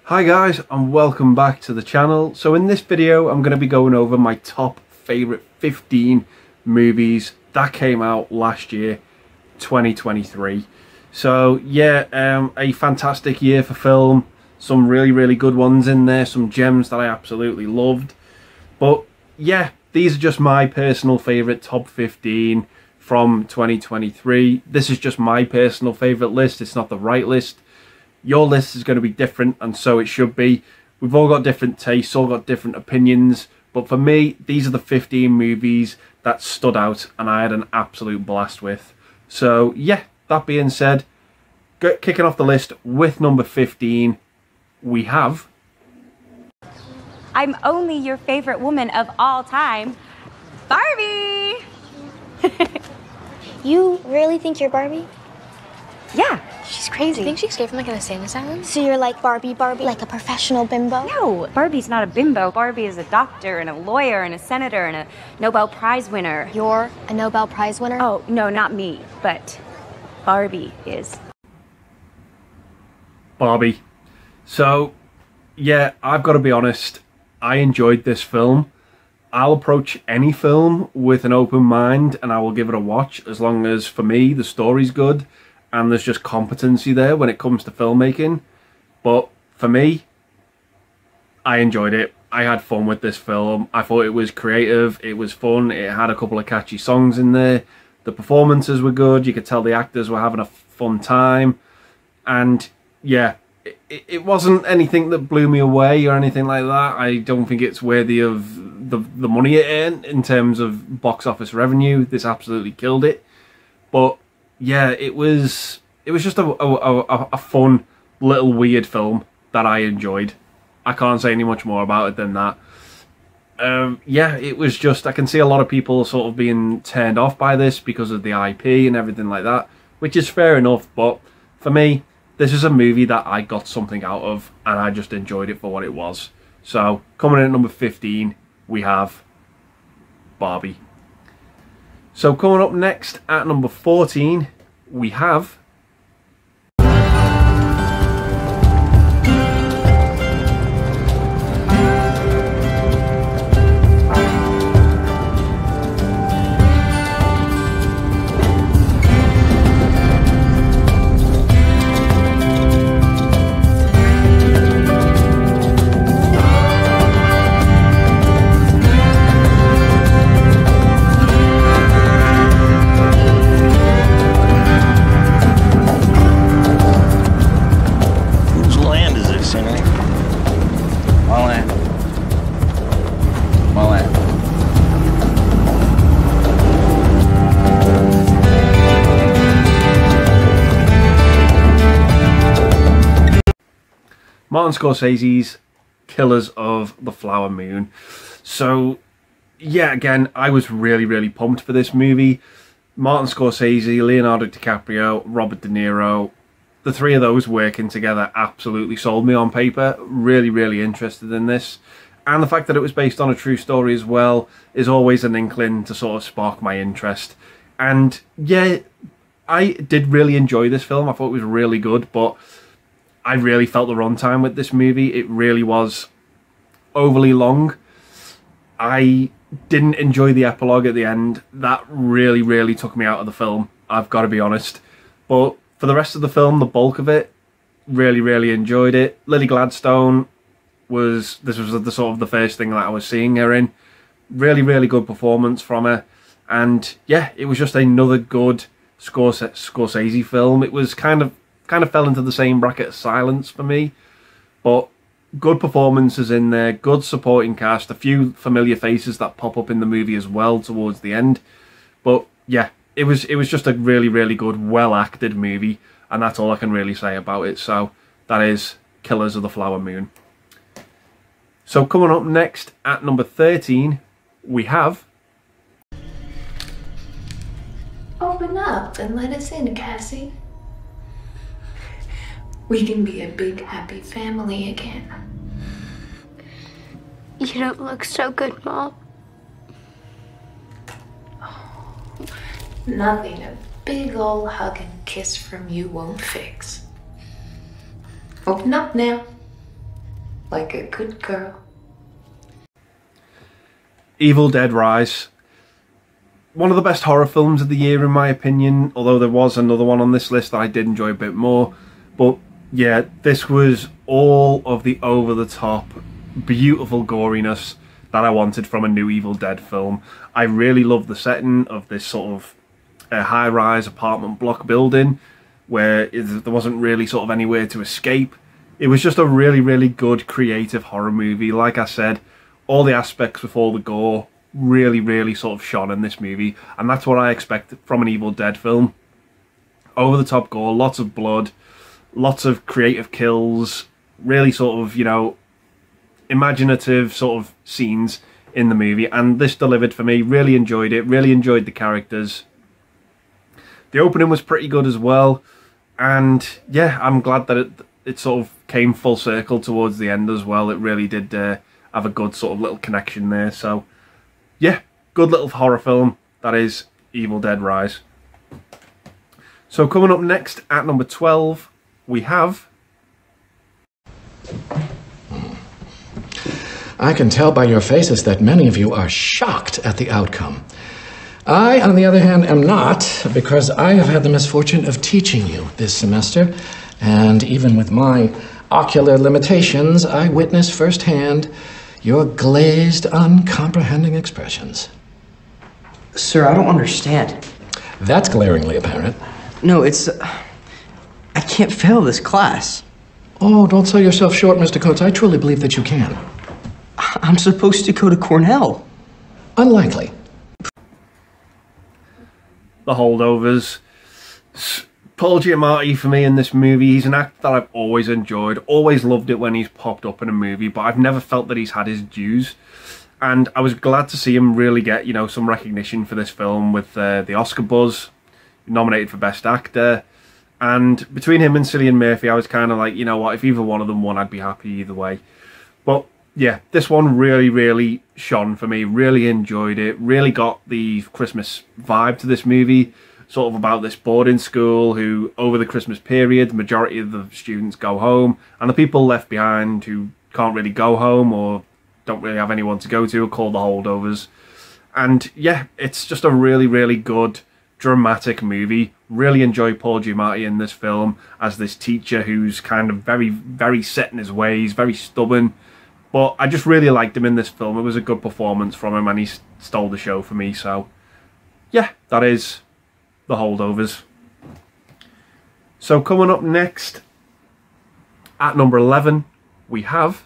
Hi guys, and welcome back to the channel. So in this video I'm going to be going over my top favourite 15 movies that came out last year, 2023. So yeah, a fantastic year for film. Some really good ones in there, some gems that I absolutely loved. But yeah, these are just my personal favourite top 15 from 2023. This is just my personal favourite list, it's not the right list. Your list is going to be different, and so it should be. We've all got different tastes, all got different opinions, but for me, these are the 15 movies that stood out and I had an absolute blast with. So yeah, that being said, kicking off the list with number 15, we have... I'm only your favorite woman of all time, Barbie! You really think you're Barbie? Yeah. She's crazy. You think she escaped from like an insane asylum? So you're like Barbie, like a professional bimbo? No, Barbie's not a bimbo. Barbie is a doctor and a lawyer and a senator and a Nobel Prize winner. You're a Nobel Prize winner? Oh, no, not me, but Barbie is. Barbie. So, yeah, I've got to be honest, I enjoyed this film. I'll approach any film with an open mind and I will give it a watch, as long as, for me, the story's good and there's just competency there when it comes to filmmaking. But for me, I enjoyed it. I had fun with this film. I thought it was creative, it was fun, it had a couple of catchy songs in there. The performances were good, you could tell the actors were having a fun time. And yeah, it wasn't anything that blew me away or anything like that. I don't think it's worthy of the money it earned in terms of box office revenue. This absolutely killed it. But yeah, it was just a fun little weird film that I enjoyed. I can't say any much more about it than that. Yeah, it was just, I can see a lot of people sort of being turned off by this because of the IP and everything like that, which is fair enough, but for me, this is a movie that I got something out of and I just enjoyed it for what it was. So, coming in at number 15, we have Barbie. So coming up next at number 14, we have... Martin Scorsese's Killers of the Flower Moon. So yeah, again, I was really pumped for this movie. Martin Scorsese, Leonardo DiCaprio, Robert De Niro, the three of those working together absolutely sold me on paper. Really interested in this. And the fact that it was based on a true story as well is always an inkling to sort of spark my interest. And yeah, I did really enjoy this film. I thought it was really good, but I really felt the runtime with this movie. It really was overly long. I didn't enjoy the epilogue at the end. That really took me out of the film, I've got to be honest. But for the rest of the film, the bulk of it, really enjoyed it. Lily Gladstone was the sort of the first thing that I was seeing her in. Really good performance from her. And yeah, it was just another good Scorsese film. It was kind of fell into the same bracket as Silence for me, but good performances in there, good supporting cast, a few familiar faces that pop up in the movie as well towards the end. But yeah, it was just a really good, well acted movie, and that's all I can really say about it. So that is Killers of the Flower Moon. So coming up next at number 13, we have... Open up and let us in, Cassie. We can be a big, happy family again. You don't look so good, Mom. Nothing a big ol' hug and kiss from you won't fix. Open up now. Like a good girl. Evil Dead Rise. One of the best horror films of the year in my opinion, although there was another one on this list that I did enjoy a bit more. But yeah, this was all of the over-the-top, beautiful goriness that I wanted from a new Evil Dead film. I really loved the setting of this sort of high-rise apartment block building where there wasn't really sort of anywhere to escape. It was just a really, really good creative horror movie. Like I said, all the aspects with all the gore really, really sort of shone in this movie, and that's what I expect from an Evil Dead film. Over-the-top gore, lots of blood, lots of creative kills, really sort of, you know, imaginative sort of scenes in the movie, and this delivered for me. Really enjoyed it, really enjoyed the characters. The opening was pretty good as well, and yeah, I'm glad that it sort of came full circle towards the end as well. It really did have a good sort of little connection there. So yeah, good little horror film, that is Evil Dead Rise. So coming up next at number 12, we have... I can tell by your faces that many of you are shocked at the outcome. I, on the other hand, am not, because I have had the misfortune of teaching you this semester, and even with my ocular limitations, I witnessed firsthand your glazed, uncomprehending expressions. Sir, I don't understand. That's glaringly apparent. No, it's... I can't fail this class. Oh, don't sell yourself short, Mr. Coates. I truly believe that you can. I'm supposed to go to Cornell. Unlikely. The Holdovers. Paul Giamatti for me in this movie, he's an actor that I've always enjoyed, always loved it when he's popped up in a movie, but I've never felt that he's had his dues. And I was glad to see him really get, you know, some recognition for this film with the Oscar buzz, nominated for Best Actor. And between him and Cillian Murphy, I was kind of like, you know what, if either one of them won, I'd be happy either way. But yeah, this one really, really shone for me. Really enjoyed it. Really got the Christmas vibe to this movie. Sort of about this boarding school who, over the Christmas period, the majority of the students go home. And the people left behind who can't really go home or don't really have anyone to go to are called the Holdovers. And yeah, it's just a really, really good, dramatic movie. Really enjoy Paul Giamatti in this film as this teacher who's kind of very, very set in his ways, very stubborn. But I just really liked him in this film. It was a good performance from him and he stole the show for me. So yeah, that is The Holdovers. So coming up next at number 11, we have...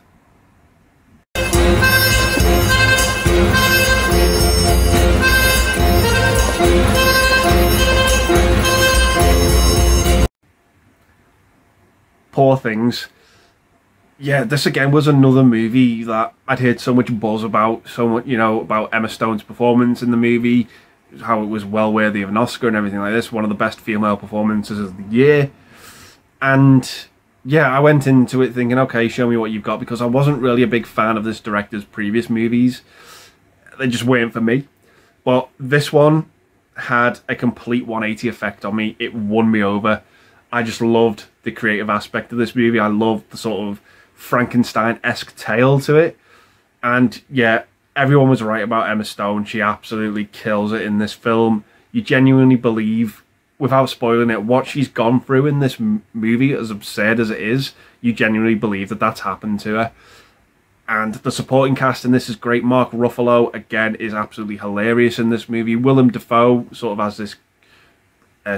Poor Things. Yeah, this again was another movie that I'd heard so much buzz about, so much, you know, about Emma Stone's performance in the movie, how it was well worthy of an Oscar and everything like this, one of the best female performances of the year. And yeah, I went into it thinking, okay, show me what you've got, because I wasn't really a big fan of this director's previous movies. They just weren't for me. But this one had a complete 180 effect on me. It won me over. I just loved the creative aspect of this movie. I loved the sort of Frankenstein-esque tale to it. And yeah, everyone was right about Emma Stone. She absolutely kills it in this film. You genuinely believe, without spoiling it, what she's gone through in this movie, as absurd as it is, you genuinely believe that that's happened to her. And the supporting cast in this is great. Mark Ruffalo, again, is absolutely hilarious in this movie. Willem Dafoe sort of has this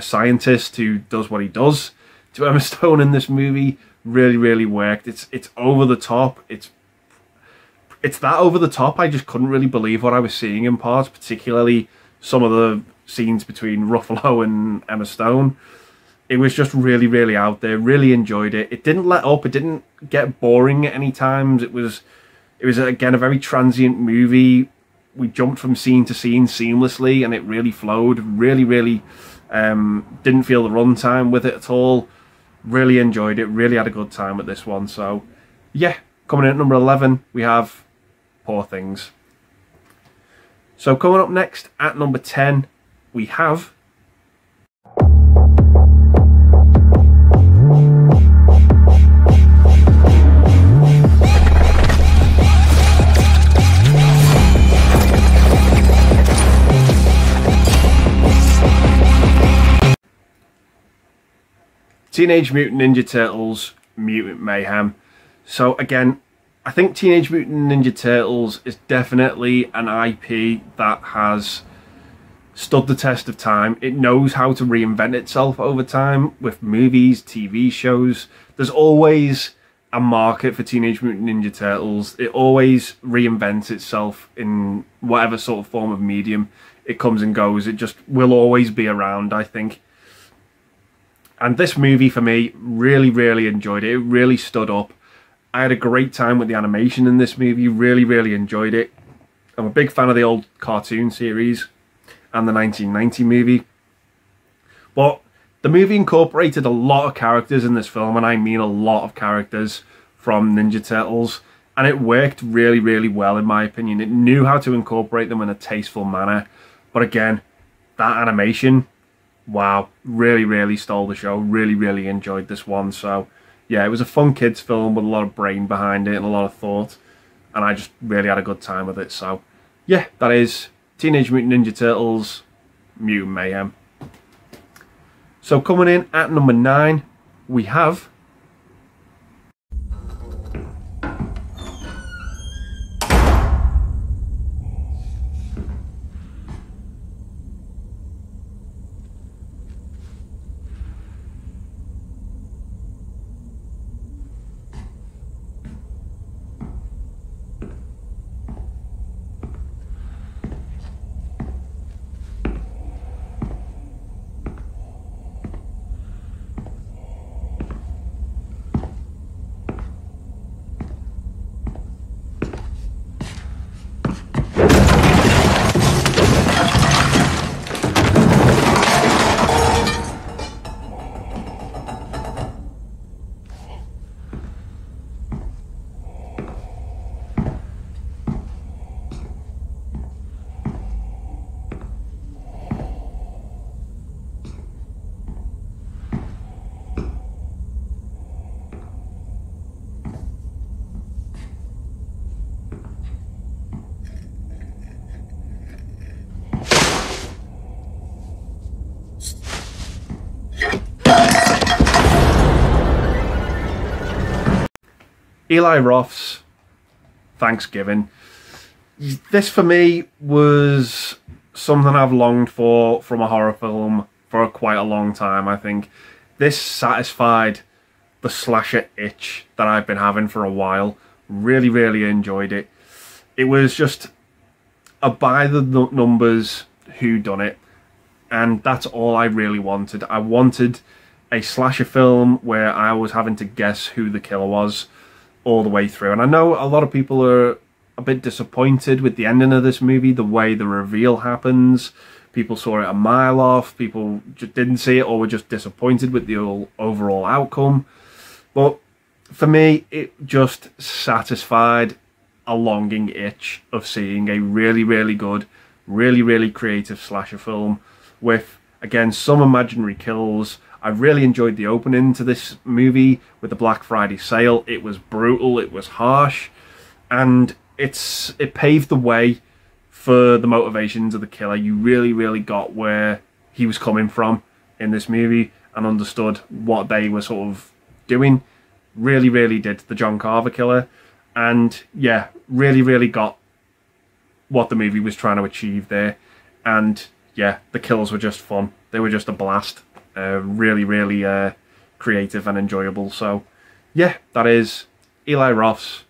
scientist who does what he does to Emma Stone in this movie. Really, really worked. It's over the top. It's that over the top. I just couldn't really believe what I was seeing in parts, particularly some of the scenes between Ruffalo and Emma Stone. It was just really, really out there. Really enjoyed it. It didn't let up. It didn't get boring at any times. It was again a very transient movie. We jumped from scene to scene seamlessly, and it really flowed. Really, really didn't feel the runtime with it at all. Really enjoyed it. Really had a good time with this one. So yeah, coming in at number 11, we have Poor Things. So coming up next at number 10, we have... Teenage Mutant Ninja Turtles Mutant Mayhem. So again, I think Teenage Mutant Ninja Turtles is definitely an IP that has stood the test of time. It knows how to reinvent itself over time with movies, TV shows. There's always a market for Teenage Mutant Ninja Turtles. It always reinvents itself in whatever sort of form of medium it comes and goes. It just will always be around, I think. And this movie, for me, really, really enjoyed it. It really stood up. I had a great time with the animation in this movie. Really, really enjoyed it. I'm a big fan of the old cartoon series and the 1990 movie. But the movie incorporated a lot of characters in this film, and I mean a lot of characters from Ninja Turtles. And it worked really, really well, in my opinion. It knew how to incorporate them in a tasteful manner. But again, that animation, wow, really, really stole the show. Really, really enjoyed this one. So yeah, it was a fun kids film with a lot of brain behind it and a lot of thought. And I just really had a good time with it. So yeah, that is Teenage Mutant Ninja Turtles Mutant Mayhem. So coming in at number 9, we have Eli Roths Thanksgiving. This for me was something I've longed for from a horror film for quite a long time, I think. This satisfied the slasher itch that I've been having for a while. Really, really enjoyed it. It was just a by the numbers whodunit, and that's all I really wanted. I wanted a slasher film where I was having to guess who the killer was all the way through. And I know a lot of people are a bit disappointed with the ending of this movie, the way the reveal happens. People saw it a mile off, people just didn't see it, or were just disappointed with the overall outcome. But for me, it just satisfied a longing itch of seeing a really, really good, really, really creative slasher film with, again, some imaginary kills. I really enjoyed the opening to this movie with the Black Friday sale. It was brutal, it was harsh, and it paved the way for the motivations of the killer. You really, really got where he was coming from in this movie and understood what they were sort of doing. Really, really did, the John Carver killer. And yeah, really, really got what the movie was trying to achieve there. And yeah, the kills were just fun. They were just a blast. Really, really creative and enjoyable. So yeah, that is Eli Roths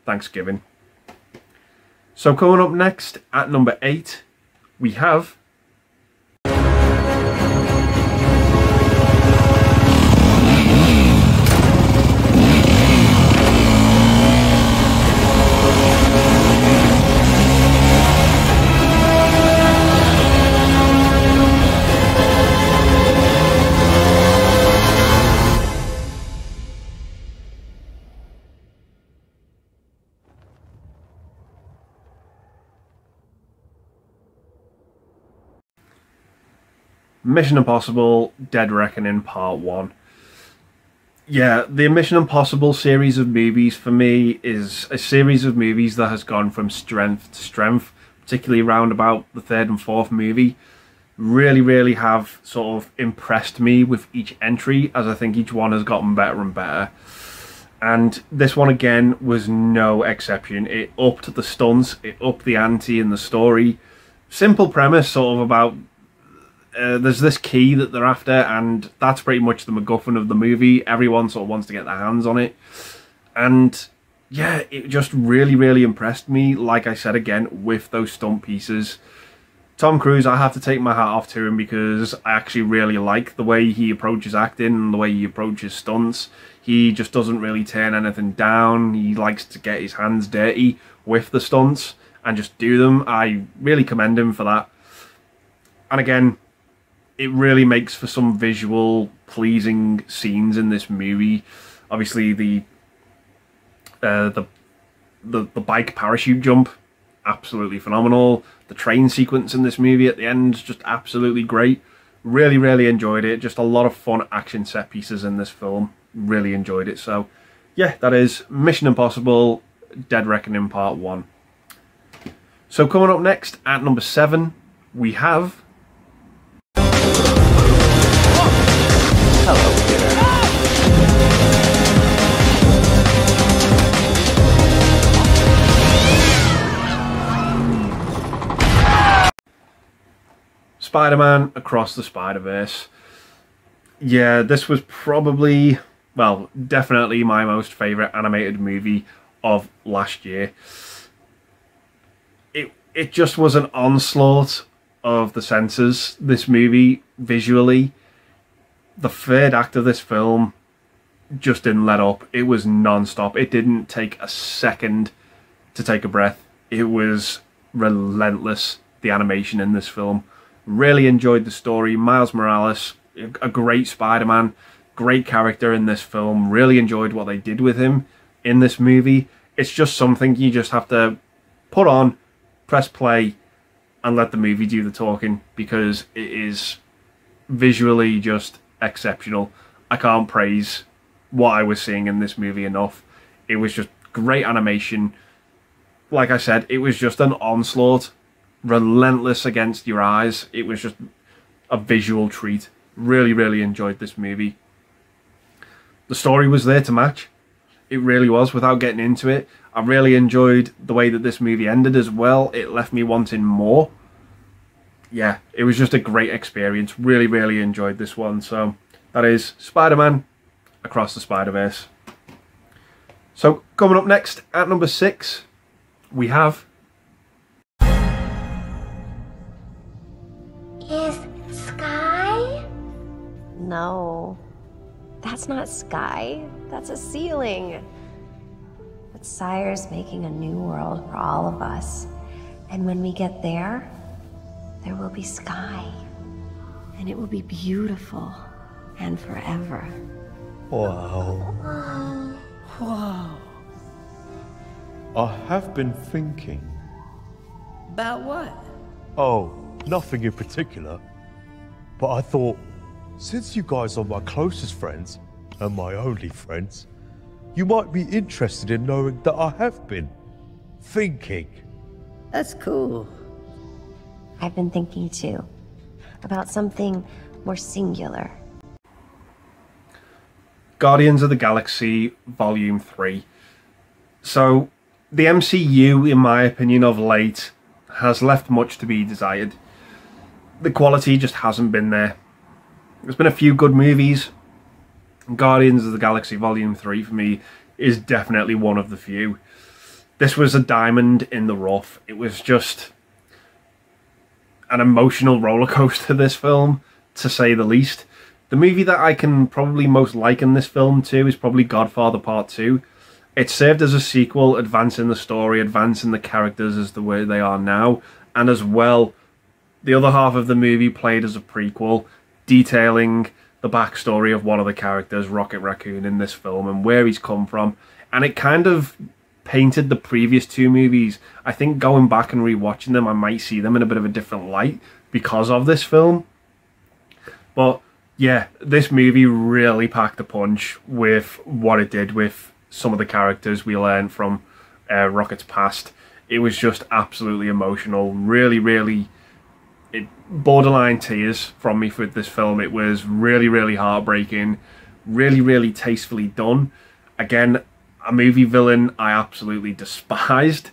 Thanksgiving. So coming up next at number 8, we have Mission Impossible Dead Reckoning Part 1. Yeah, the Mission Impossible series of movies for me is a series of movies that has gone from strength to strength, particularly around about the 3rd and 4th movie. really, really have sort of impressed me with each entry, as I think each one has gotten better and better. And this one again was no exception. It upped the stunts, it upped the ante in the story. Simple premise, sort of about there's this key that they're after, and that's pretty much the MacGuffin of the movie. Everyone sort of wants to get their hands on it. And yeah, it just really, really impressed me, like I said again, with those stunt pieces. Tom Cruise, I have to take my hat off to him, because I actually really like the way he approaches acting and the way he approaches stunts. He just doesn't really turn anything down. He likes to get his hands dirty with the stunts and just do them. I really commend him for that. And again, it really makes for some visual pleasing scenes in this movie. Obviously, the bike parachute jump, absolutely phenomenal. The train sequence in this movie at the end, just absolutely great. Really, really enjoyed it. Just a lot of fun action set pieces in this film. Really enjoyed it. So yeah, that is Mission Impossible Dead Reckoning Part 1. So coming up next at number 7, we have... Hello, Spider-Man Across the Spider-Verse. Yeah, this was probably, well, definitely my most favourite animated movie of last year. It just was an onslaught of the senses, this movie, visually. The third act of this film just didn't let up. It was non-stop. It didn't take a second to take a breath. It was relentless, the animation in this film. Really enjoyed the story. Miles Morales, a great Spider-Man, great character in this film. Really enjoyed what they did with him in this movie. It's just something you just have to put on, press play, and let the movie do the talking, because it is visually just exceptional. I can't praise what I was seeing in this movie enough. It was just great animation. Like I said, it was just an onslaught, relentless against your eyes. It was just a visual treat. Really, really enjoyed this movie. The story was there to match. It really was, without getting into it. I really enjoyed the way that this movie ended as well. It left me wanting more. Yeah, it was just a great experience. Really, really enjoyed this one. So that is Spider-Man Across the Spider-Verse. So coming up next at number 6, we have... Is Sky? No, that's not sky. That's a ceiling. But Sire's making a new world for all of us. And when we get there, there will be sky. And it will be beautiful and forever. Wow. Wow. I have been thinking. About what? Oh, nothing in particular. But I thought, since you guys are my closest friends, and my only friends, you might be interested in knowing that I have been thinking. That's cool. I've been thinking too, about something more singular. Guardians of the Galaxy Volume 3. So, the MCU, in my opinion, of late, has left much to be desired. The quality just hasn't been there. There's been a few good movies. Guardians of the Galaxy Volume 3, for me, is definitely one of the few. This was a diamond in the rough. It was just an emotional rollercoaster, this film, to say the least. The movie that I can probably most liken this film to is probably Godfather Part 2. It served as a sequel, advancing the story, advancing the characters as the way they are now, and as well, the other half of the movie played as a prequel, detailing the backstory of one of the characters, Rocket Raccoon, in this film, and where he's come from. And it kind of painted the previous two movies. I think going back and rewatching them, I might see them in a bit of a different light because of this film. But yeah, this movie really packed a punch with what it did with some of the characters we learned from Rocket's past. It was just absolutely emotional. Really, really it borderline tears from me for this film. It was really, really heartbreaking, really, really tastefully done. Again, a movie villain I absolutely despised.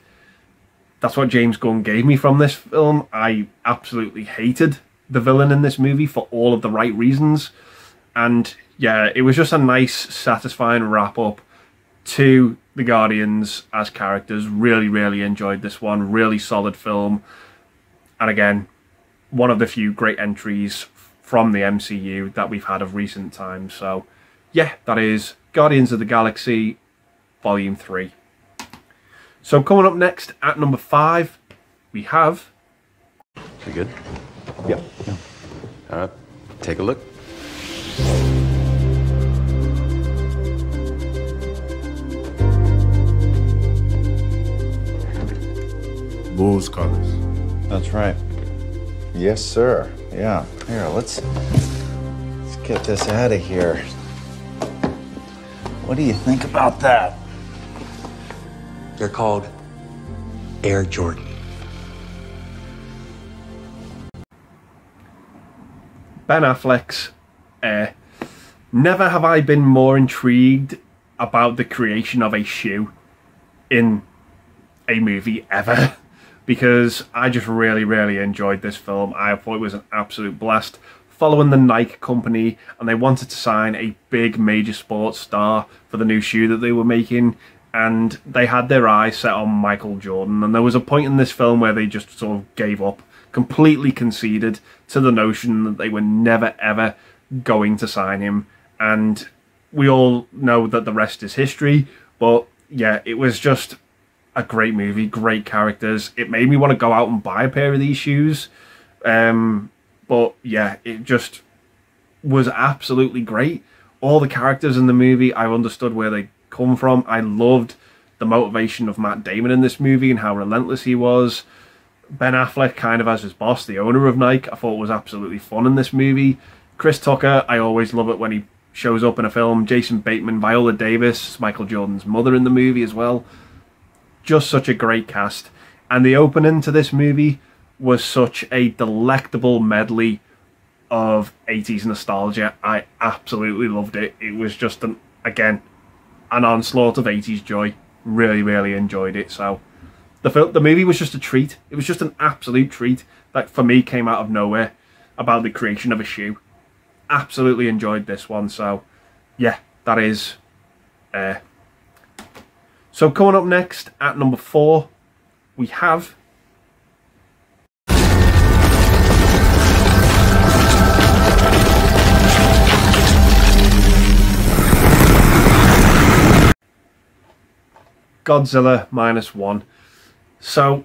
That's what James Gunn gave me from this film. I absolutely hated the villain in this movie for all of the right reasons. And yeah, it was just a nice, satisfying wrap-up to the Guardians as characters. Really, really enjoyed this one. Really solid film. And again, one of the few great entries from the MCU that we've had of recent times. So yeah, that is Guardians of the Galaxy Volume 3. So coming up next at number 5, we have... We good? Yeah. Take a look. Bulls colors. That's right. Yes, sir. Yeah. Here, let's get this out of here. What do you think about that? They're called Air Jordan. Ben Affleck's Air. Never have I been more intrigued about the creation of a shoe in a movie ever, because I just really, really enjoyed this film. I thought it was an absolute blast. Following the Nike company, and they wanted to sign a big major sports star for the new shoe that they were making, and they had their eyes set on Michael Jordan. And there was a point in this film where they just sort of gave up, completely conceded to the notion that they were never ever going to sign him. And we all know that the rest is history, but yeah, it was just a great movie, great characters. It made me want to go out and buy a pair of these shoes. But yeah, it just was absolutely great. All the characters in the movie, I understood where they come from. I loved the motivation of Matt Damon in this movie and how relentless he was. Ben Affleck kind of as his boss, the owner of Nike, I thought was absolutely fun in this movie. Chris Tucker, I always love it when he shows up in a film. Jason Bateman, Viola Davis, Michael Jordan's mother in the movie as well. Just such a great cast. And the opening to this movie was such a delectable medley of 80s nostalgia. I absolutely loved it. It was just, again, an onslaught of 80s joy. Really, really enjoyed it. So the movie was just a treat. It was just an absolute treat that, for me, came out of nowhere about the creation of a shoe. Absolutely enjoyed this one. So, yeah, that is... So coming up next at number 4, we have... Godzilla -1. So,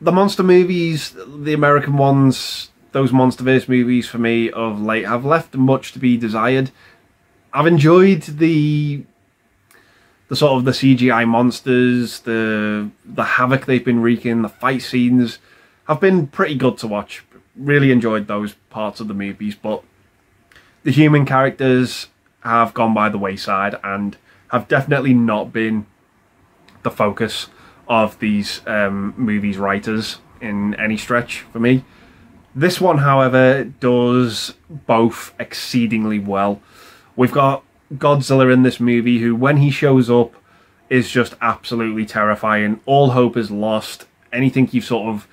the monster movies, the American ones, those MonsterVerse movies for me of late have left much to be desired. I've enjoyed the sort of the CGI monsters, the havoc they've been wreaking, the fight scenes have been pretty good to watch. Really enjoyed those parts of the movies, but the human characters have gone by the wayside and have definitely not been the focus of these movies' writers in any stretch for me. This one, however, does both exceedingly well. We've got Godzilla in this movie who, when he shows up, is just absolutely terrifying. All hope is lost. Anything you've sort of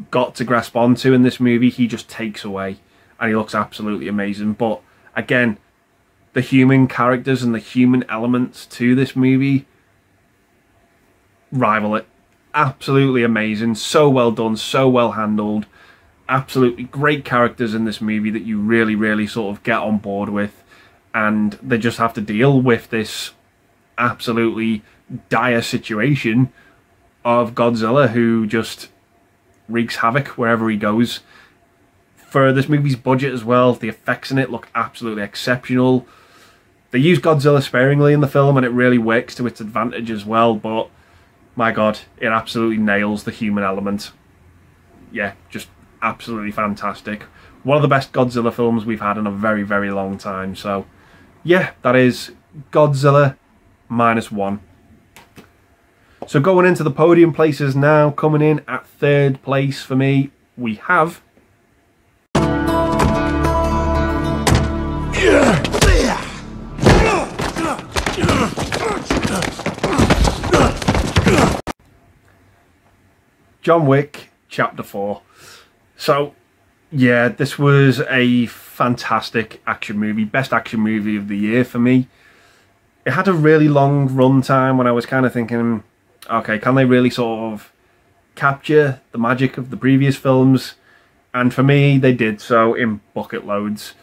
got to grasp onto in this movie, he just takes away, and he looks absolutely amazing. But again, the human characters and the human elements to this movie rival it. Absolutely amazing. So well done, so well handled. Absolutely great characters in this movie that you really, really sort of get on board with. And they just have to deal with this absolutely dire situation of Godzilla, who just wreaks havoc wherever he goes. For this movie's budget as well, the effects in it look absolutely exceptional. They use Godzilla sparingly in the film, and it really works to its advantage as well, but my God, it absolutely nails the human element. Yeah, just absolutely fantastic. One of the best Godzilla films we've had in a very, very long time. So, yeah, that is Godzilla -1. So going into the podium places now, coming in at 3rd place for me, we have... John Wick, Chapter 4. So, yeah, this was a fantastic action movie. Best action movie of the year for me. It had a really long run time when I was kind of thinking, okay, can they really sort of capture the magic of the previous films? And for me, they did so in bucket loads.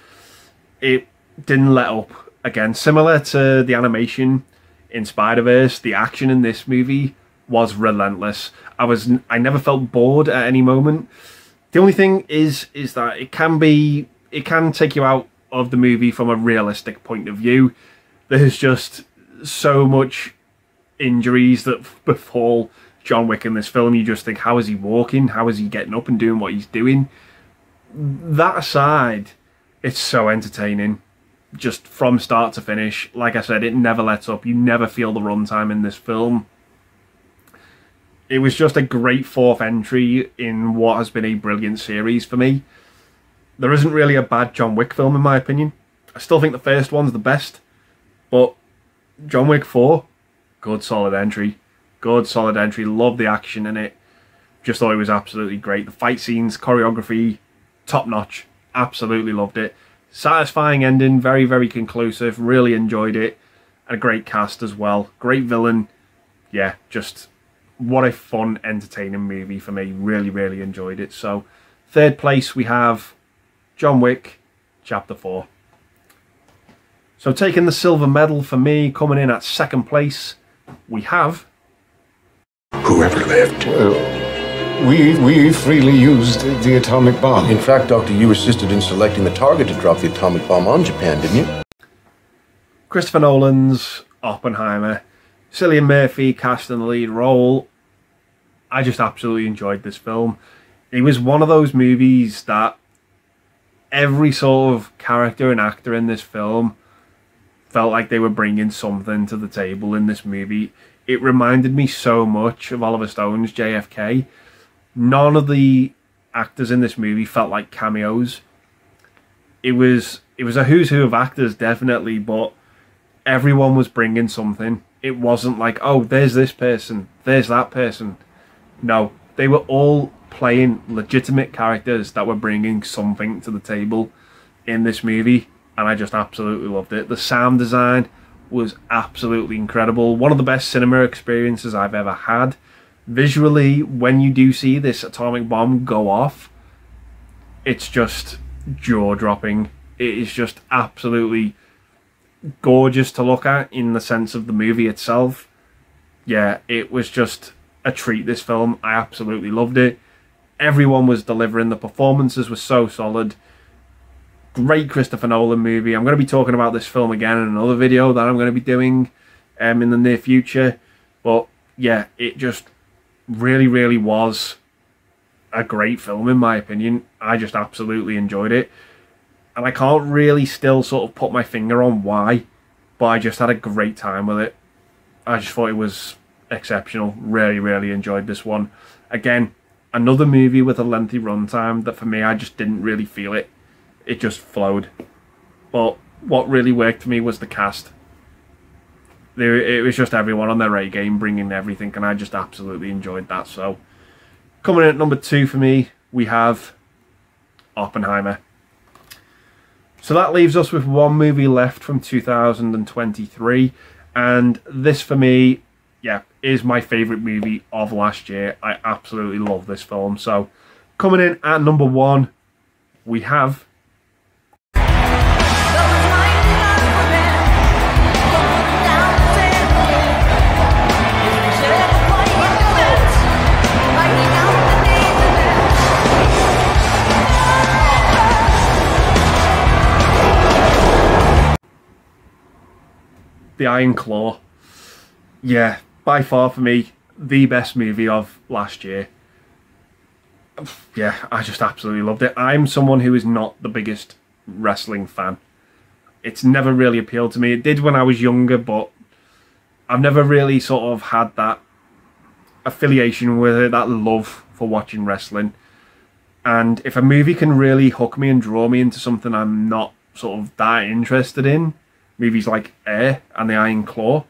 It didn't let up. Again, similar to the animation in Spider-Verse, the action in this movie was relentless. I never felt bored at any moment. The only thing is that it can take you out of the movie from a realistic point of view. There's just so much injuries that befall John Wick in this film. You just think, how is he walking? How is he getting up and doing what he's doing? That aside, it's so entertaining. Just from start to finish. Like I said, it never lets up. You never feel the runtime in this film. It was just a great fourth entry in what has been a brilliant series for me. There isn't really a bad John Wick film in my opinion. I still think the first one's the best. But John Wick 4, good solid entry. Good solid entry. Love the action in it. Just thought it was absolutely great. The fight scenes, choreography, top notch. Absolutely loved it. Satisfying ending, very, very conclusive. Really enjoyed it. And a great cast as well. Great villain. Yeah, just what a fun, entertaining movie for me. Really, really enjoyed it. So, third place we have John Wick, Chapter 4. So, taking the silver medal for me, coming in at second place, we have... Whoever lived. We freely used the atomic bomb. In fact, Doctor, you assisted in selecting the target to drop the atomic bomb on Japan, didn't you? Christopher Nolan's Oppenheimer. Cillian Murphy cast in the lead role. I just absolutely enjoyed this film. It was one of those movies that every sort of character and actor in this film felt like they were bringing something to the table in this movie. It reminded me so much of Oliver Stone's JFK. None of the actors in this movie felt like cameos. It was a who's who of actors, definitely, but everyone was bringing something. It wasn't like, oh, there's this person, there's that person. No, they were all playing legitimate characters that were bringing something to the table in this movie, and I just absolutely loved it. The sound design was absolutely incredible. One of the best cinema experiences I've ever had. Visually, when you do see this atomic bomb go off, it's just jaw-dropping. It is just absolutely gorgeous to look at in the sense of the movie itself. Yeah, it was just a treat, this film. I absolutely loved it. Everyone was delivering. The performances were so solid. Great Christopher Nolan movie. I'm going to be talking about this film again in another video that I'm going to be doing in the near future. But yeah, it just really, really was a great film in my opinion. I just absolutely enjoyed it. And I can't really still sort of put my finger on why, but I just had a great time with it. I just thought it was exceptional. Really, really enjoyed this one. Again, another movie with a lengthy runtime that for me, I just didn't really feel it. It just flowed. But what really worked for me was the cast. It was just everyone on their A game, bringing everything, and I just absolutely enjoyed that. So, coming in at number 2 for me, we have Oppenheimer. So that leaves us with one movie left from 2023, and this for me, yeah, is my favourite movie of last year. I absolutely love this film. So, coming in at number 1, we have... The Iron Claw. Yeah, by far for me, the best movie of last year. Yeah, I just absolutely loved it. I'm someone who is not the biggest wrestling fan. It's never really appealed to me. It did when I was younger, but I've never really sort of had that affiliation with it, that love for watching wrestling. And if a movie can really hook me and draw me into something I'm not sort of that interested in, movies like Air and The Iron Claw,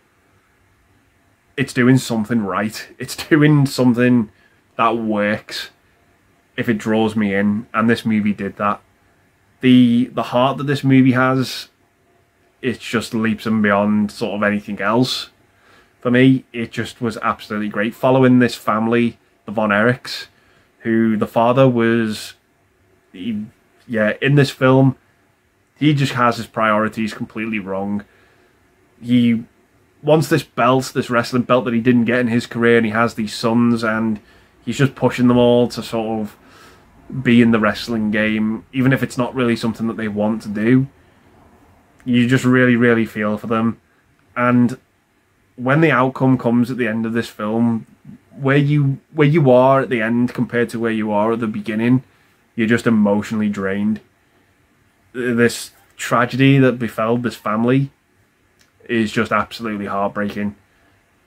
it's doing something right. It's doing something that works if it draws me in, and this movie did that. The heart that this movie has, it's just leaps and beyond sort of anything else. For me, it just was absolutely great. Following this family, the Von Erichs, who the father was, in this film, he just has his priorities completely wrong. He wants this belt, this wrestling belt that he didn't get in his career, and he has these sons, and he's just pushing them all to sort of be in the wrestling game, even if it's not really something that they want to do. You just really, really feel for them. And when the outcome comes at the end of this film, where you are at the end compared to where you are at the beginning, you're just emotionally drained. This tragedy that befell this family is just absolutely heartbreaking.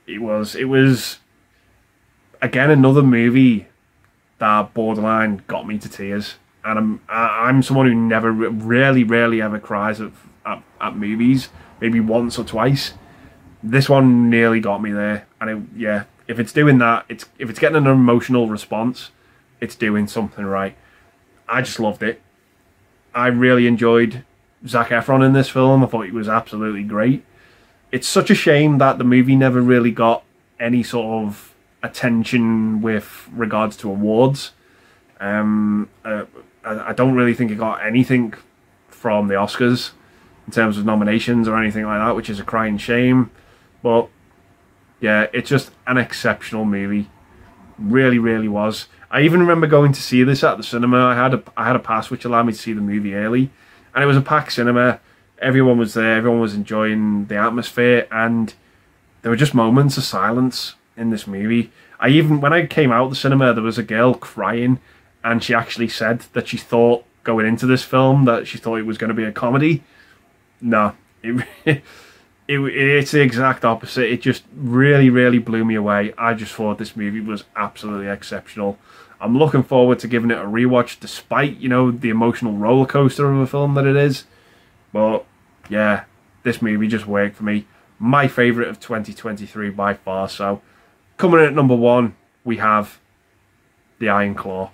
It was again another movie that borderline got me to tears. And I'm someone who never, rarely ever cries at movies, maybe once or twice. This one nearly got me there, and if it's doing that, if it's getting an emotional response, it's doing something right. I just loved it. I really enjoyed Zac Efron in this film. I thought he was absolutely great. It's such a shame that the movie never really got any sort of attention with regards to awards. I don't really think it got anything from the Oscars in terms of nominations or anything like that, which is a crying shame. But yeah, it's just an exceptional movie. Really, really was. I even remember going to see this at the cinema. I had a pass which allowed me to see the movie early, and it was a packed cinema. Everyone was there. Everyone was enjoying the atmosphere, and there were just moments of silence in this movie. When I came out of the cinema, there was a girl crying, and she actually said that she thought going into this film that she thought it was going to be a comedy. No, it's the exact opposite. It just really, really blew me away. I just thought this movie was absolutely exceptional. I'm looking forward to giving it a rewatch, despite, the emotional roller coaster of a film that it is. But yeah, this movie just worked for me. My favourite of 2023 by far. So coming in at number 1, we have The Iron Claw.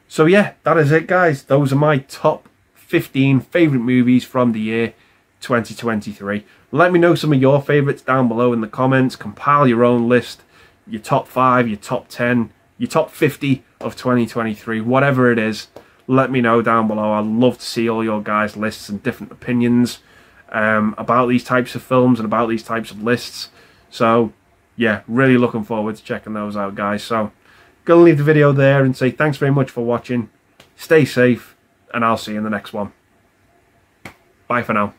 So yeah, that is it, guys. Those are my top 15 favourite movies from the year 2023. Let me know some of your favourites down below in the comments. Compile your own list, your top 5, your top 10, your top 50 of 2023, whatever it is. Let me know down below. I'd love to see all your guys' lists and different opinions about these types of films and about these types of lists. So yeah, really looking forward to checking those out, guys. So gonna leave the video there and say thanks very much for watching. Stay safe, and I'll see you in the next one. Bye for now.